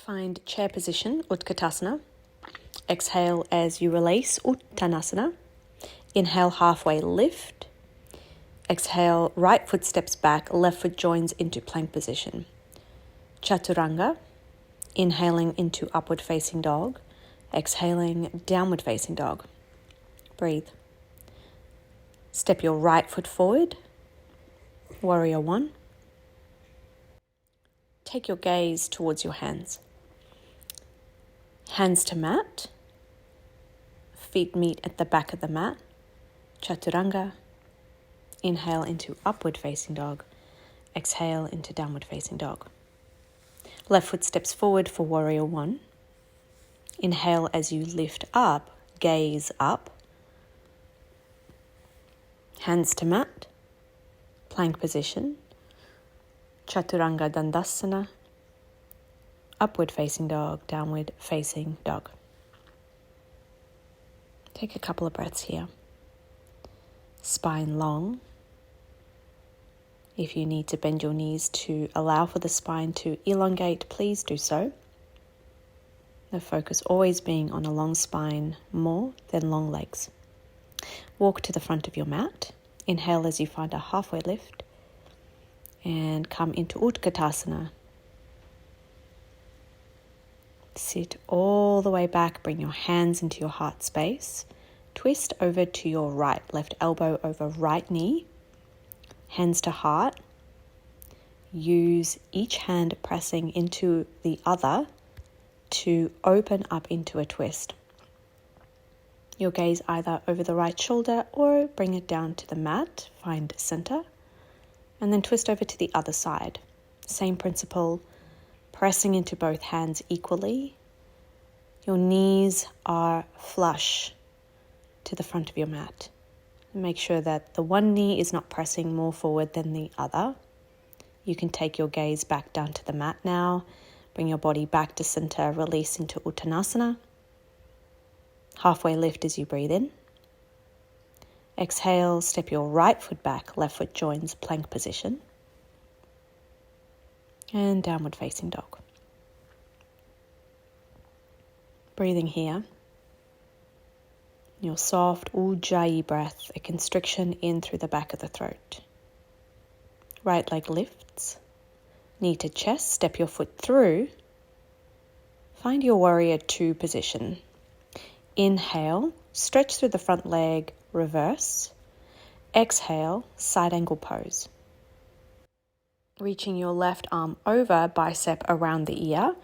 Find chair position, Utkatasana. Exhale as you release, Uttanasana. Inhale, halfway lift. Exhale, right foot steps back, left foot joins into plank position. Chaturanga. Inhaling into upward facing dog. Exhaling, downward facing dog. Breathe. Step your right foot forward. Warrior one. Take your gaze towards your hands. Hands to mat. Feet meet at the back of the mat. Chaturanga. Inhale into upward facing dog. Exhale into downward facing dog. Left foot steps forward for warrior one. Inhale as you lift up, gaze up. Hands to mat. Plank position. Chaturanga Dandasana. Upward facing dog, downward facing dog. Take a couple of breaths here. Spine long. If you need to bend your knees to allow for the spine to elongate, please do so. The focus always being on a long spine more than long legs. Walk to the front of your mat. Inhale as you find a halfway lift. And come into Utkatasana. Sit all the way back, bring your hands into your heart space. Twist over to your right, left elbow over right knee. Hands to heart. Use each hand pressing into the other to open up into a twist. Your gaze either over the right shoulder or bring it down to the mat, find center, and then twist over to the other side. Same principle. Pressing into both hands equally. Your knees are flush to the front of your mat. Make sure that the one knee is not pressing more forward than the other. You can take your gaze back down to the mat now. Bring your body back to center, release into Uttanasana. Halfway lift as you breathe in. Exhale, step your right foot back, left foot joins plank position. And downward facing dog. Breathing here. Your soft Ujjayi breath, a constriction in through the back of the throat. Right leg lifts. Knee to chest, step your foot through. Find your warrior two position. Inhale, stretch through the front leg, reverse. Exhale, side angle pose. Reaching your left arm over, bicep around the ear,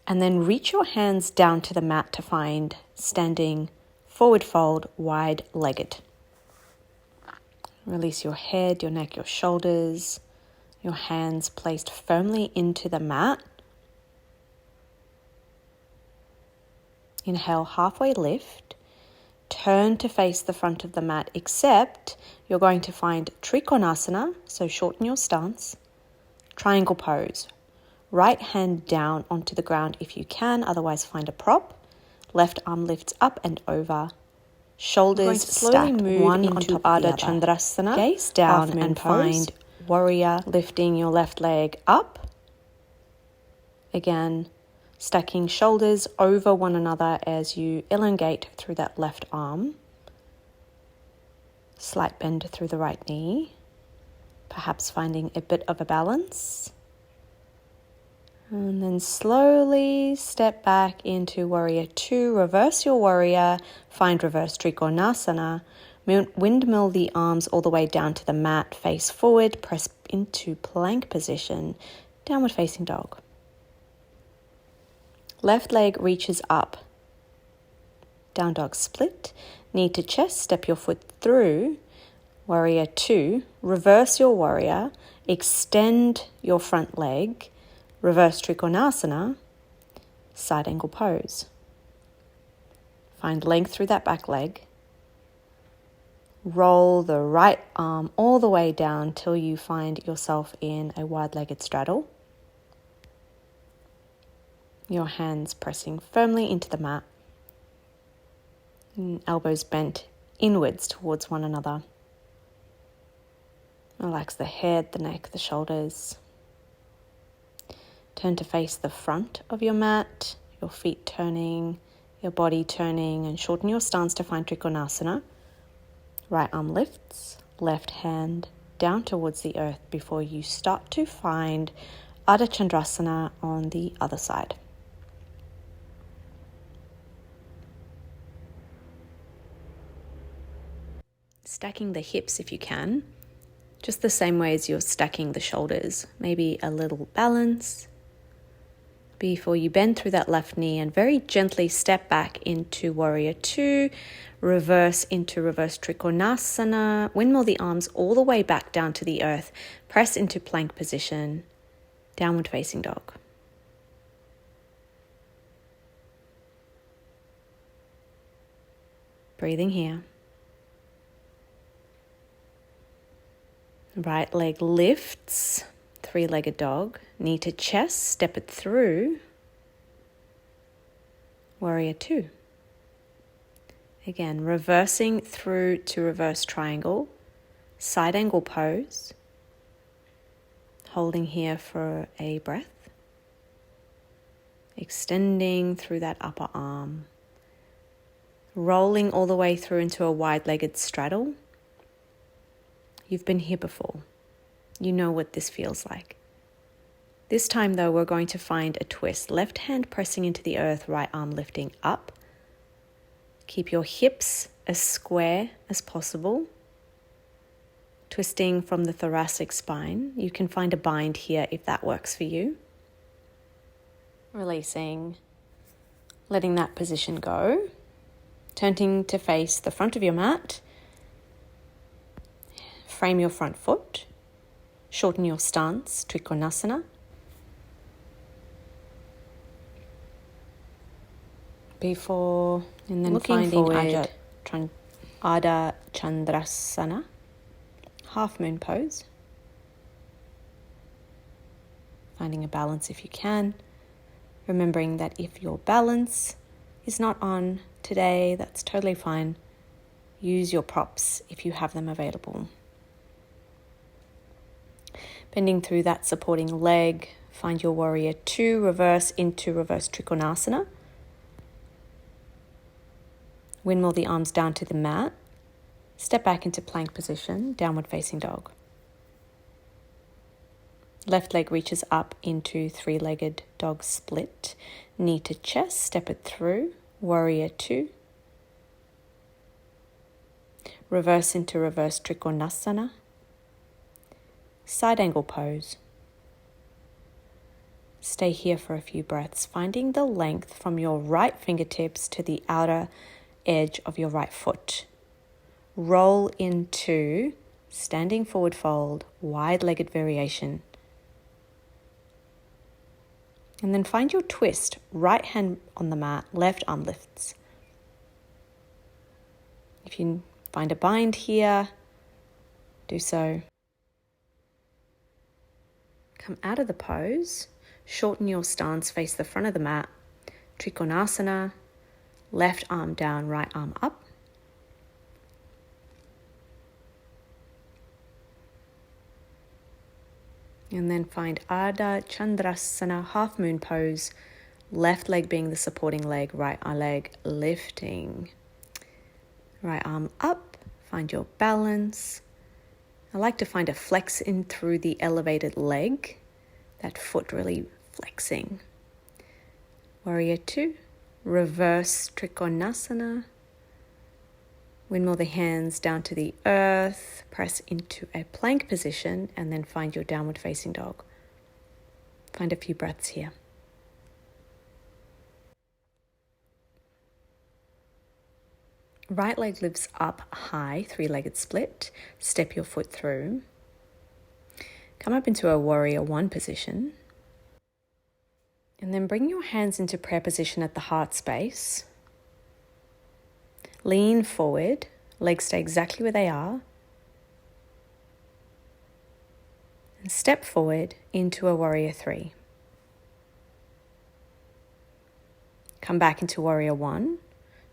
and then reach your hands down to the mat to find standing forward fold, wide-legged. Release your head, your neck, your shoulders, your hands placed firmly into the mat. Inhale, halfway lift. Turn to face the front of the mat, except you're going to find Trikonasana, so shorten your stance. Triangle pose. Right hand down onto the ground if you can, otherwise find a prop. Left arm lifts up and over. Shoulders stacked, one on top of the other. Chandrasana. Gaze down and find warrior, lifting your left leg up. Again, stacking shoulders over one another as you elongate through that left arm. Slight bend through the right knee. Perhaps finding a bit of a balance. And then slowly step back into warrior two. Reverse your warrior. Find reverse Trikonasana. Windmill the arms all the way down to the mat. Face forward. Press into plank position. Downward facing dog. Left leg reaches up. Down dog split. Knee to chest. Step your foot through. Warrior two. Reverse your warrior. Extend your front leg. Reverse Trikonasana, side angle pose. Find length through that back leg. Roll the right arm all the way down till you find yourself in a wide-legged straddle. Your hands pressing firmly into the mat. Elbows bent inwards towards one another. Relax the head, the neck, the shoulders. Turn to face the front of your mat, your feet turning, your body turning, and shorten your stance to find Trikonasana. Right arm lifts, left hand down towards the earth before you start to find Ardha Chandrasana on the other side. Stacking the hips if you can, just the same way as you're stacking the shoulders. Maybe a little balance before you bend through that left knee and very gently step back into Warrior Two, reverse into Reverse Trikonasana, windmill the arms all the way back down to the earth, press into plank position, Downward Facing Dog. Breathing here. Right leg lifts, three-legged dog, knee to chest, step it through, Warrior Two. Again, reversing through to reverse triangle, side angle pose, holding here for a breath, extending through that upper arm, rolling all the way through into a wide-legged straddle. You've been here before. You know what this feels like. This time though, we're going to find a twist. Left hand pressing into the earth, right arm lifting up. Keep your hips as square as possible. Twisting from the thoracic spine. You can find a bind here if that works for you. Releasing, letting that position go. Turning to face the front of your mat. Frame your front foot, shorten your stance, Trikonasana. And then looking finding Ardha Chandrasana, half moon pose. Finding a balance if you can. Remembering that if your balance is not on today, that's totally fine. Use your props if you have them available. Bending through that supporting leg, find your Warrior Two, reverse into Reverse Trikonasana. Windmill the arms down to the mat. Step back into plank position, Downward Facing Dog. Left leg reaches up into three-legged dog split. Knee to chest, step it through, Warrior Two. Reverse into Reverse Trikonasana. Side angle pose. Stay here for a few breaths, finding the length from your right fingertips to the outer edge of your right foot. Roll into standing forward fold, wide-legged variation. And then find your twist, right hand on the mat, left arm lifts. If you find a bind here, do so. Come out of the pose, shorten your stance, face the front of the mat, Trikonasana, left arm down, right arm up. And then find Ardha Chandrasana, half moon pose, left leg being the supporting leg, right leg lifting. Right arm up, find your balance. I like to find a flex in through the elevated leg, that foot really flexing. Warrior Two, reverse Trikonasana. Windmill the hands down to the earth, press into a plank position, and then find your Downward Facing Dog. Find a few breaths here. Right leg lifts up high, three-legged split. Step your foot through. Come up into a Warrior One position. And then bring your hands into prayer position at the heart space. Lean forward, legs stay exactly where they are. And step forward into a Warrior Three. Come back into Warrior One.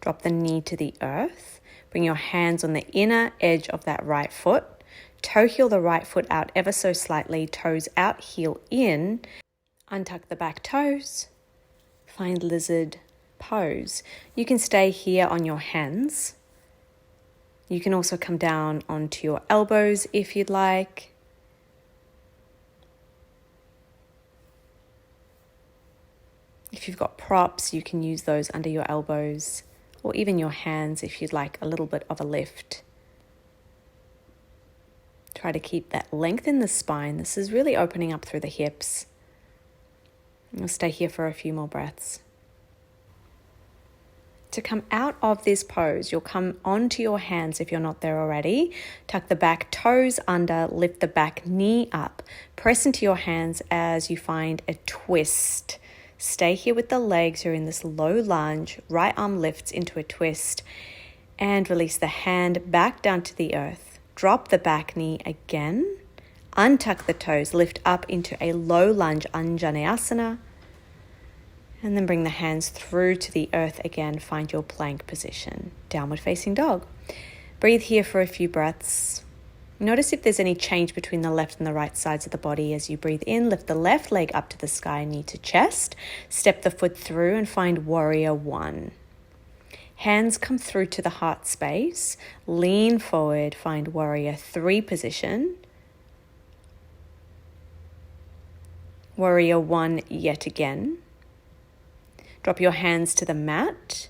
Drop the knee to the earth. Bring your hands on the inner edge of that right foot. Toe heel the right foot out ever so slightly. Toes out, heel in. Untuck the back toes. Find lizard pose. You can stay here on your hands. You can also come down onto your elbows if you'd like. If you've got props, you can use those under your elbows or even your hands if you'd like a little bit of a lift. Try to keep that length in the spine. This is really opening up through the hips. I'll stay here for a few more breaths. To come out of this pose, you'll come onto your hands if you're not there already. Tuck the back toes under, lift the back knee up. Press into your hands as you find a twist. Stay here with the legs. You're in this low lunge. Right arm lifts into a twist and release the hand back down to the earth. Drop the back knee again. Untuck the toes, lift up into a low lunge, Anjaneyasana. And then bring the hands through to the earth again. Find your plank position, downward facing dog. Breathe here for a few breaths. Notice if there's any change between the left and the right sides of the body. As you breathe in, lift the left leg up to the sky, knee to chest. Step the foot through and find warrior one. Hands come through to the heart space. Lean forward, find warrior three position. Warrior one yet again. Drop your hands to the mat.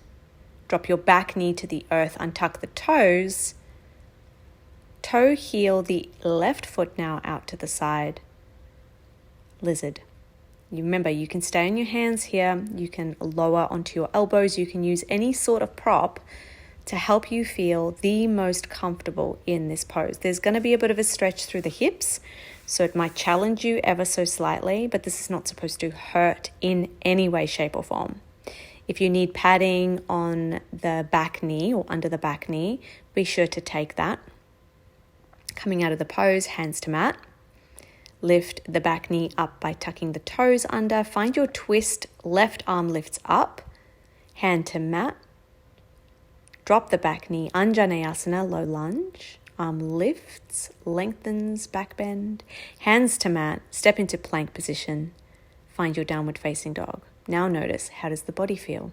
Drop your back knee to the earth. Untuck the toes. Toe heel the left foot now out to the side. Lizard. You remember, you can stay on your hands here. You can lower onto your elbows. You can use any sort of prop to help you feel the most comfortable in this pose. There's going to be a bit of a stretch through the hips, so it might challenge you ever so slightly, but this is not supposed to hurt in any way, shape, or form. If you need padding on the back knee or under the back knee, be sure to take that. Coming out of the pose, hands to mat. Lift the back knee up by tucking the toes under. Find your twist, left arm lifts up. Hand to mat. Drop the back knee, Anjaneyasana, low lunge. Arm lifts, lengthens, back bend. Hands to mat, step into plank position. Find your downward facing dog. Now notice, how does the body feel?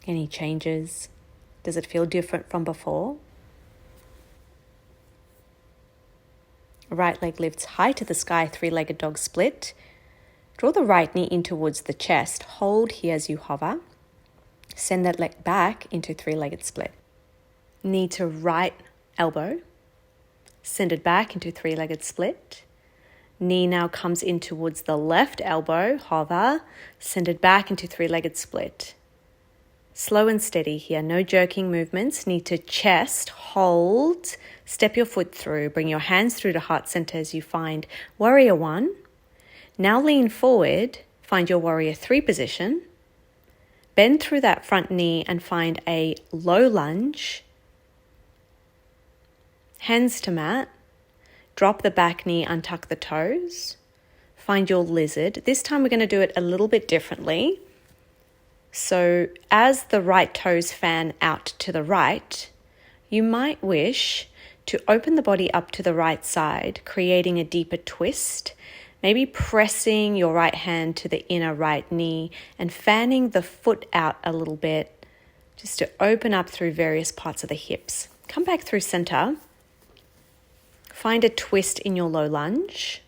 Any changes? Does it feel different from before? Right leg lifts high to the sky, three-legged dog split. Draw the right knee in towards the chest. Hold here as you hover. Send that leg back into three-legged split. Knee to right elbow. Send it back into three-legged split. Knee now comes in towards the left elbow. Hover. Send it back into three-legged split. Slow and steady here, no jerking movements. Knee to chest, hold, step your foot through, bring your hands through to heart center as you find warrior one. Now lean forward, find your warrior three position. Bend through that front knee and find a low lunge. Hands to mat, drop the back knee, untuck the toes. Find your lizard. This time we're going to do it a little bit differently. So as the right toes fan out to the right, you might wish to open the body up to the right side, creating a deeper twist, maybe pressing your right hand to the inner right knee and fanning the foot out a little bit just to open up through various parts of the hips. Come back through center. Find a twist in your low lunge.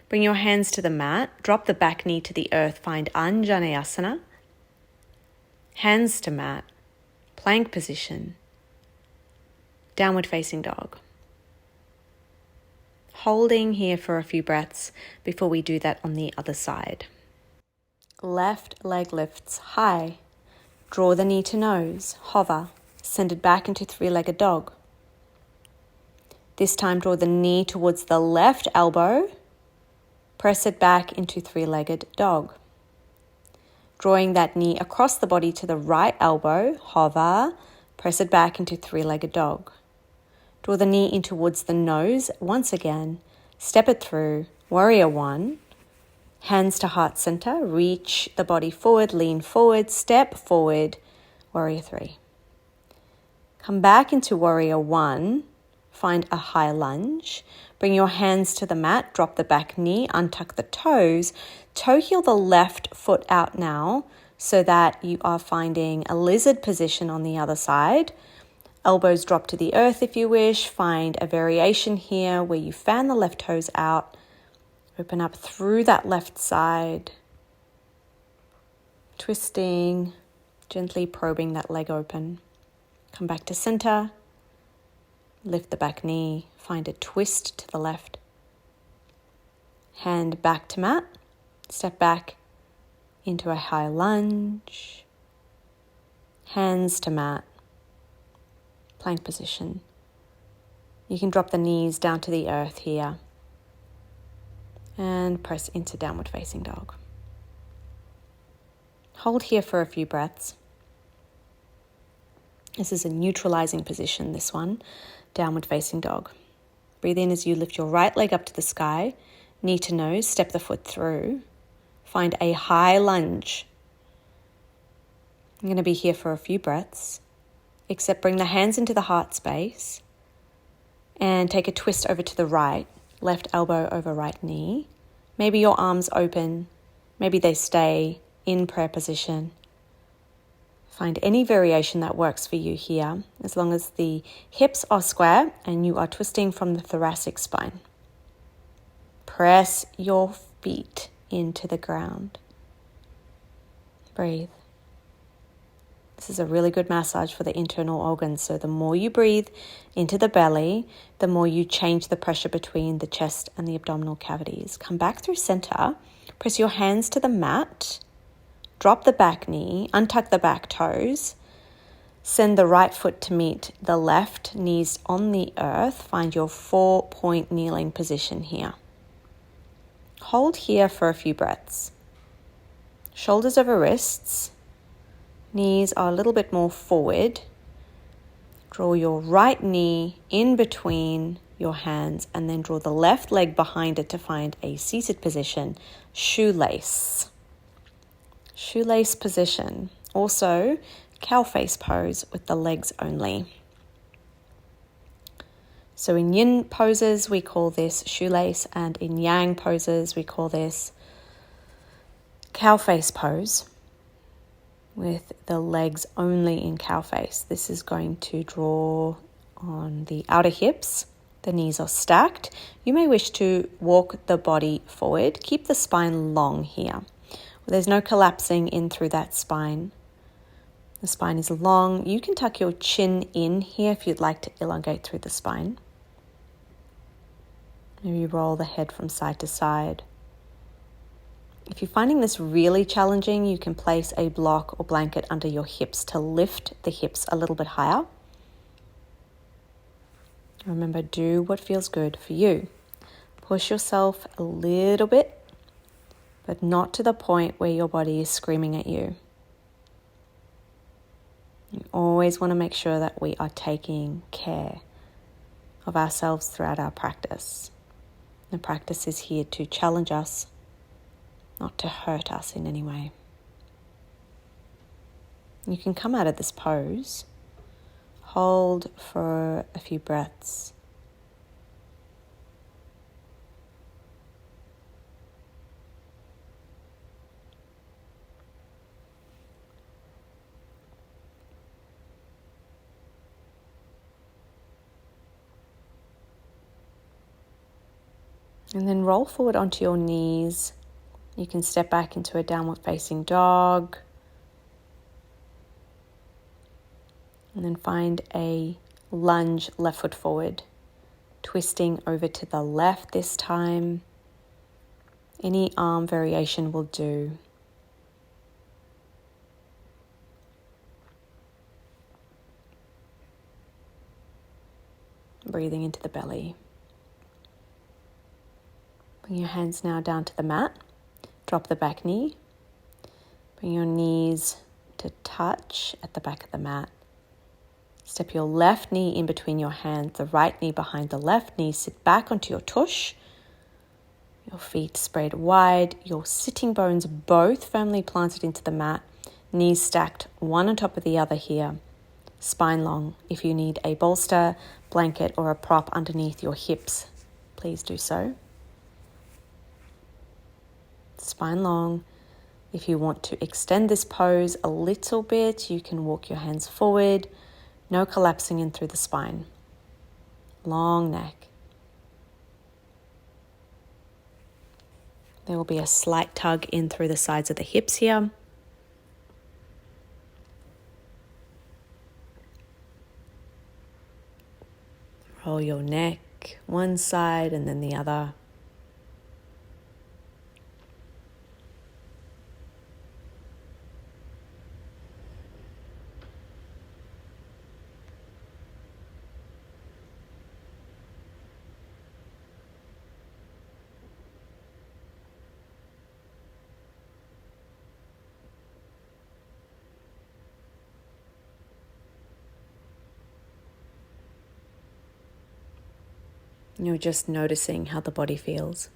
Bring your hands to the mat. Drop the back knee to the earth. Find Anjaneyasana. Hands to mat, plank position, downward facing dog. Holding here for a few breaths before we do that on the other side. Left leg lifts high. Draw the knee to nose, hover, send it back into three-legged dog. This time draw the knee towards the left elbow, press it back into three-legged dog. Drawing that knee across the body to the right elbow, hover, press it back into three-legged dog. Draw the knee in towards the nose once again, step it through, warrior one. Hands to heart center, reach the body forward, lean forward, step forward, warrior three. Come back into warrior one, find a high lunge. Bring your hands to the mat, drop the back knee, untuck the toes. Toe heel the left foot out now so that you are finding a lizard position on the other side. Elbows drop to the earth if you wish. Find a variation here where you fan the left toes out. Open up through that left side. Twisting, gently probing that leg open. Come back to center. Lift the back knee. Find a twist to the left. Hand back to mat. Step back into a high lunge. Hands to mat. Plank position. You can drop the knees down to the earth here and press into downward facing dog. Hold here for a few breaths. This is a neutralizing position, this one, downward facing dog. Breathe in as you lift your right leg up to the sky, knee to nose, step the foot through. Find a high lunge. I'm going to be here for a few breaths. Except bring the hands into the heart space and take a twist over to the right, left elbow over right knee. Maybe your arms open, maybe they stay in prayer position. Find any variation that works for you here, as long as the hips are square and you are twisting from the thoracic spine. Press your feet into the ground. Breathe. This is a really good massage for the internal organs. So the more you breathe into the belly, the more you change the pressure between the chest and the abdominal cavities. Come back through center. Press your hands to the mat. Drop the back knee. Untuck the back toes. Send the right foot to meet the left, knees on the earth. Find your 4-point kneeling position here. Hold here for a few breaths. Shoulders over wrists. Knees are a little bit more forward. Draw your right knee in between your hands and then draw the left leg behind it to find a seated position. Shoelace. Shoelace position. Also, cow face pose with the legs only. So in yin poses, we call this shoelace, and in yang poses, we call this cow face pose, with the legs only in cow face. This is going to draw on the outer hips. The knees are stacked. You may wish to walk the body forward. Keep the spine long here. There's no collapsing in through that spine. The spine is long. You can tuck your chin in here if you'd like to elongate through the spine. Maybe roll the head from side to side. If you're finding this really challenging, you can place a block or blanket under your hips to lift the hips a little bit higher. Remember, do what feels good for you. Push yourself a little bit, but not to the point where your body is screaming at you. You always want to make sure that we are taking care of ourselves throughout our practice. The practice is here to challenge us, not to hurt us in any way. You can come out of this pose, hold for a few breaths. And then roll forward onto your knees. You can step back into a downward facing dog. And then find a lunge, left foot forward. Twisting over to the left this time. Any arm variation will do. Breathing into the belly. Bring your hands now down to the mat. Drop the back knee. Bring your knees to touch at the back of the mat. Step your left knee in between your hands, the right knee behind the left knee. Sit back onto your tush. Your feet spread wide. Your sitting bones both firmly planted into the mat. Knees stacked one on top of the other here. Spine long. If you need a bolster, blanket, or a prop underneath your hips, please do so. spine long. If you want to extend this pose a little bit, you can walk your hands forward. No collapsing in through the spine. Long neck. There will be a slight tug in through the sides of the hips here. Roll your neck one side and then the other. You're just noticing how the body feels.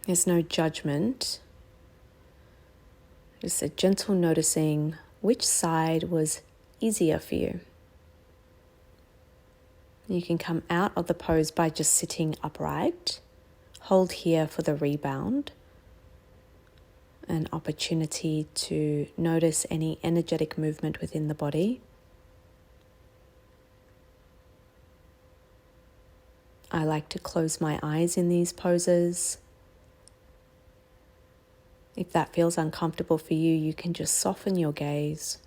There's no judgment. Just a gentle noticing which side was easier for you. You can come out of the pose by just sitting upright. Hold here for the rebound. An opportunity to notice any energetic movement within the body. I like to close my eyes in these poses. If that feels uncomfortable for you, you can just soften your gaze.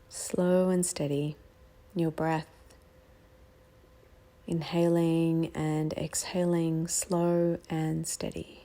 Slow and steady, your breath. Inhaling and exhaling, slow and steady.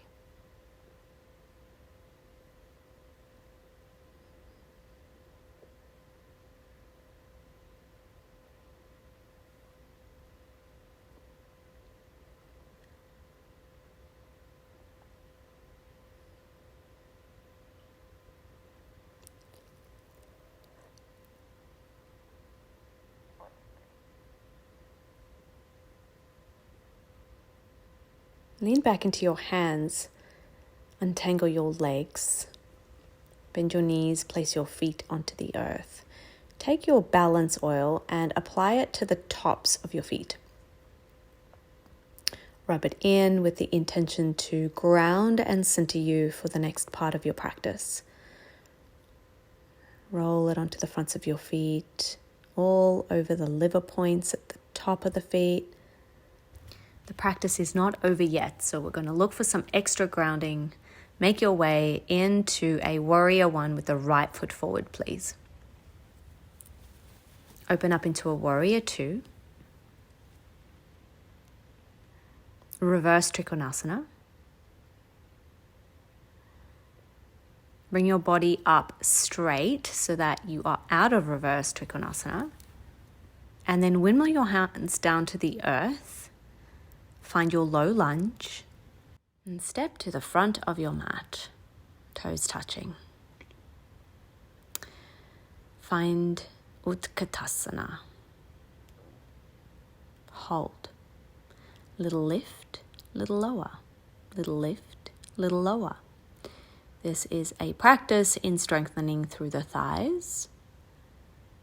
Lean back into your hands, untangle your legs, bend your knees, place your feet onto the earth. Take your balance oil and apply it to the tops of your feet. Rub it in with the intention to ground and center you for the next part of your practice. Roll it onto the fronts of your feet, all over the liver points at the top of the feet. The practice is not over yet, so we're going to look for some extra grounding. Make your way into a warrior one with the right foot forward, please. Open up into a warrior two. Reverse trikonasana. Bring your body up straight so that you are out of reverse trikonasana. And then windmill your hands down to the earth. Find your low lunge and step to the front of your mat, toes touching. Find Utkatasana. Hold. Little lift, little lower. Little lift, little lower. This is a practice in strengthening through the thighs.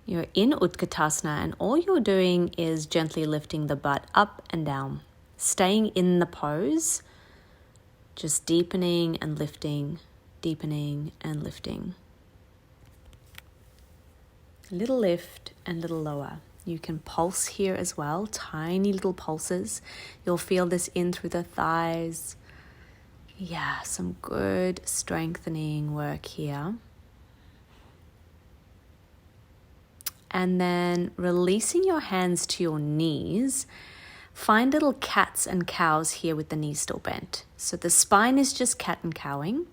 You're in Utkatasana and all you're doing is gently lifting the butt up and down. Staying in the pose, just deepening and lifting, deepening and lifting. Little lift and little lower. You can pulse here as well, tiny little pulses. You'll feel this in through the thighs. Yeah, some good strengthening work here. And then releasing your hands to your knees. Find little cats and cows here with the knees still bent. So the spine is just cat and cowing.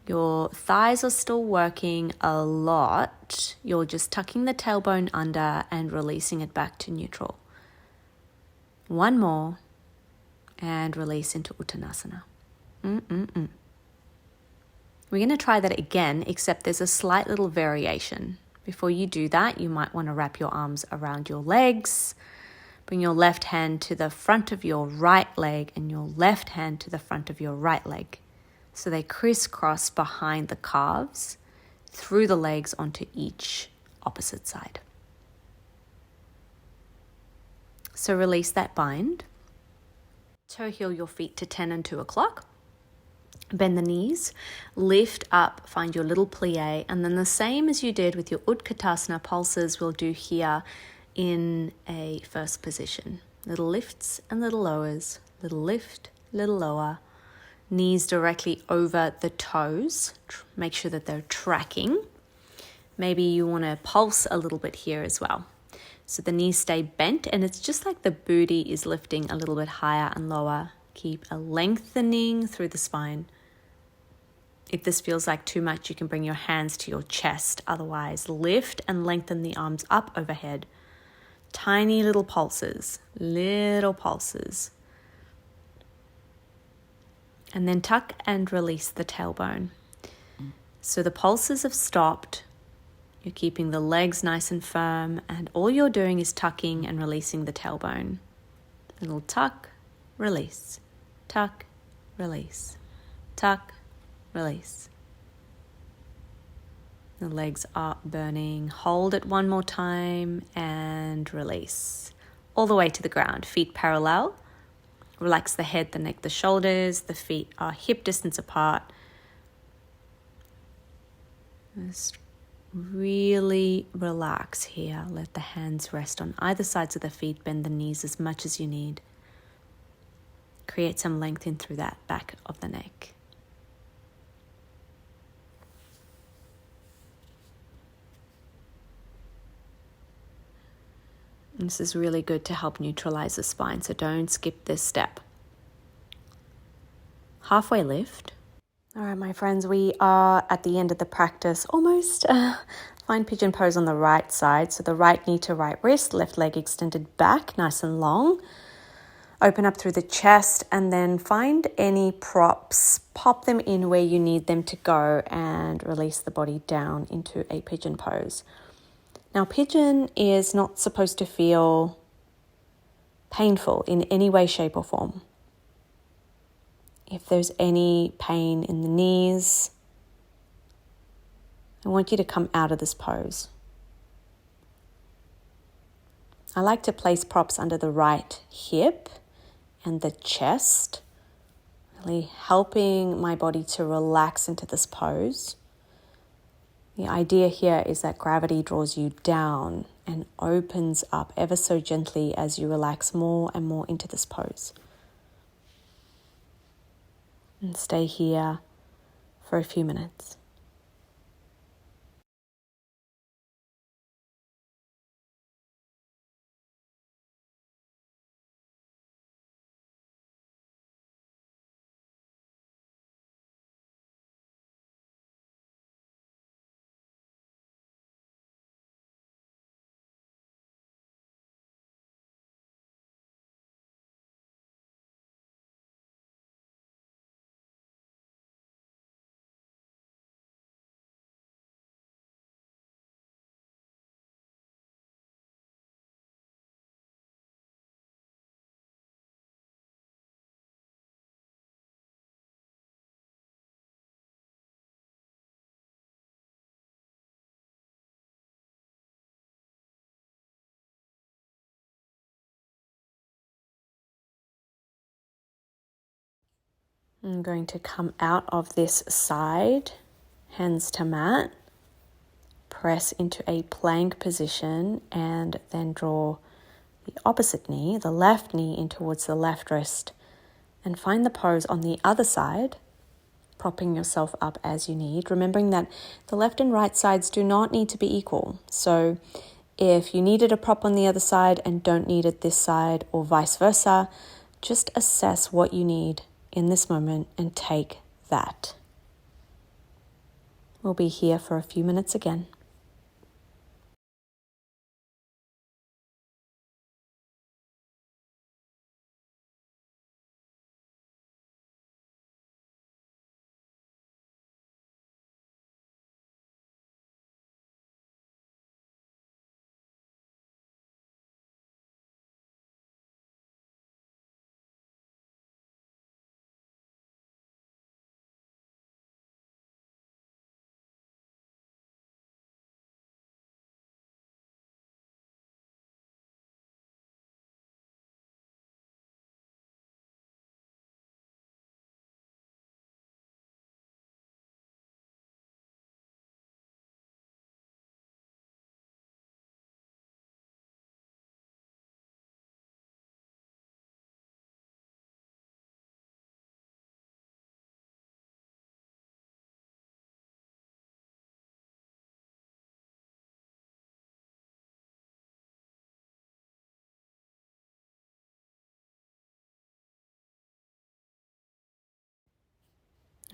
Your thighs are still working a lot. You're just tucking the tailbone under and releasing it back to neutral. One more. And release into Uttanasana. We're going to try that again, except there's a slight little variation. Before you do that, you might want to wrap your arms around your legs. Bring your left hand to the front of your right leg and your left hand to the front of your right leg. So they crisscross behind the calves, through the legs onto each opposite side. So release that bind. Toe heel your feet to 10 and 2 o'clock. Bend the knees, lift up, find your little plie, and then the same as you did with your Utkatasana pulses we'll do here in a first position. Little lifts and little lowers, little lift, little lower. Knees directly over the toes. Make sure that they're tracking. Maybe you want to pulse a little bit here as well. So the knees stay bent and it's just like the booty is lifting a little bit higher and lower. Keep a lengthening through the spine. If this feels like too much, you can bring your hands to your chest. Otherwise, lift and lengthen the arms up overhead. Tiny little pulses, little pulses. And then tuck and release the tailbone. So the pulses have stopped. You're keeping the legs nice and firm, and all you're doing is tucking and releasing the tailbone. Little tuck, release, tuck, release, tuck, release. The legs are burning. Hold it one more time and release. All the way to the ground, feet parallel. Relax the head, the neck, the shoulders. The feet are hip distance apart. Just really relax here. Let the hands rest on either sides of the feet. Bend the knees as much as you need. Create some length in through that back of the neck. And this is really good to help neutralize the spine, so don't skip this step. Halfway lift. All right, my friends, we are at the end of the practice, almost. Find pigeon pose on the right side. So the right knee to right wrist, left leg extended back, nice and long. Open up through the chest and then find any props. Pop them in where you need them to go and release the body down into a pigeon pose. Now, pigeon is not supposed to feel painful in any way, shape, or form. If there's any pain in the knees, I want you to come out of this pose. I like to place props under the right hip and the chest, really helping my body to relax into this pose. The idea here is that gravity draws you down and opens up ever so gently as you relax more and more into this pose. And stay here for a few minutes. I'm going to come out of this side, hands to mat, press into a plank position, and then draw the opposite knee, the left knee, in towards the left wrist, and find the pose on the other side, propping yourself up as you need, remembering that the left and right sides do not need to be equal. So if you needed a prop on the other side and don't need it this side, or vice versa, just assess what you need in this moment and take that. We'll be here for a few minutes again.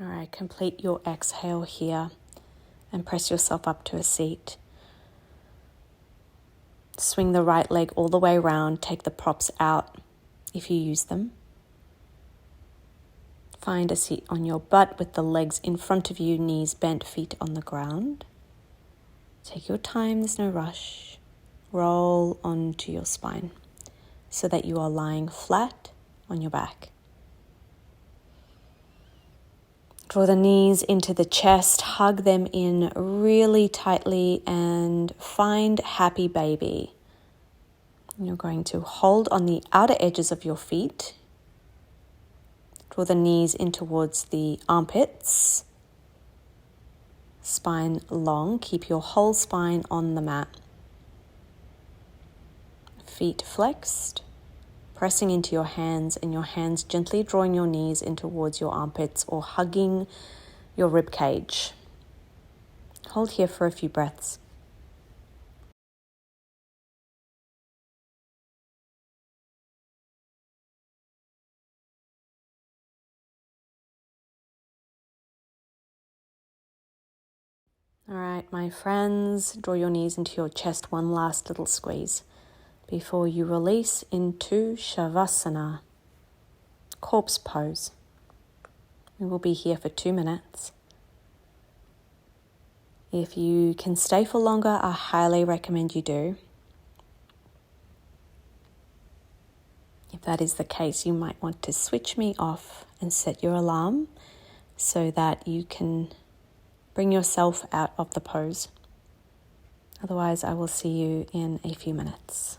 All right, complete your exhale here and press yourself up to a seat. Swing the right leg all the way around. Take the props out if you use them. Find a seat on your butt with the legs in front of you, knees bent, feet on the ground. Take your time, there's no rush. Roll onto your spine so that you are lying flat on your back. Draw the knees into the chest, hug them in really tightly and find happy baby. You're going to hold on the outer edges of your feet. Draw the knees in towards the armpits. Spine long, keep your whole spine on the mat. Feet flexed, pressing into your hands and your hands gently drawing your knees in towards your armpits or hugging your rib cage. Hold here for a few breaths. All right, my friends, draw your knees into your chest, one last little squeeze before you release into Shavasana, corpse pose. We will be here for 2 minutes. If you can stay for longer, I highly recommend you do. If that is the case, you might want to switch me off and set your alarm so that you can bring yourself out of the pose. Otherwise, I will see you in a few minutes.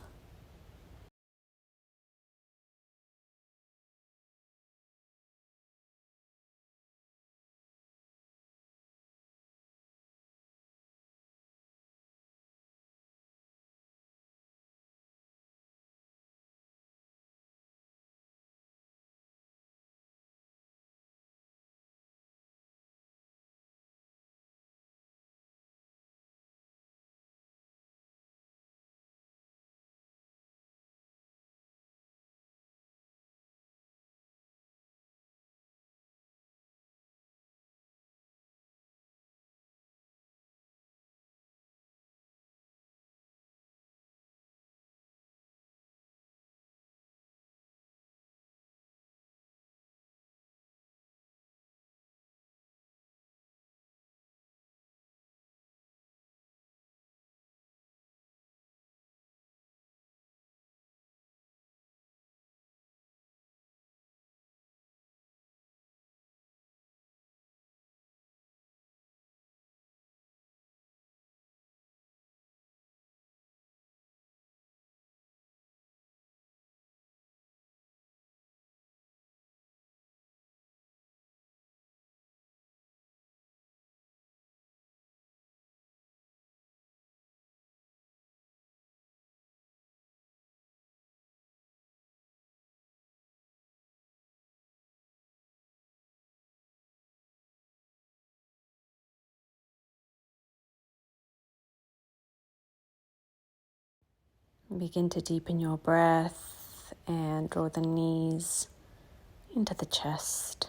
Begin to deepen your breath and draw the knees into the chest.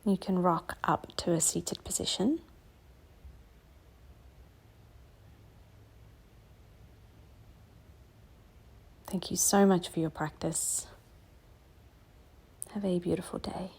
You can rock up to a seated position. Thank you so much for your practice. Have a beautiful day.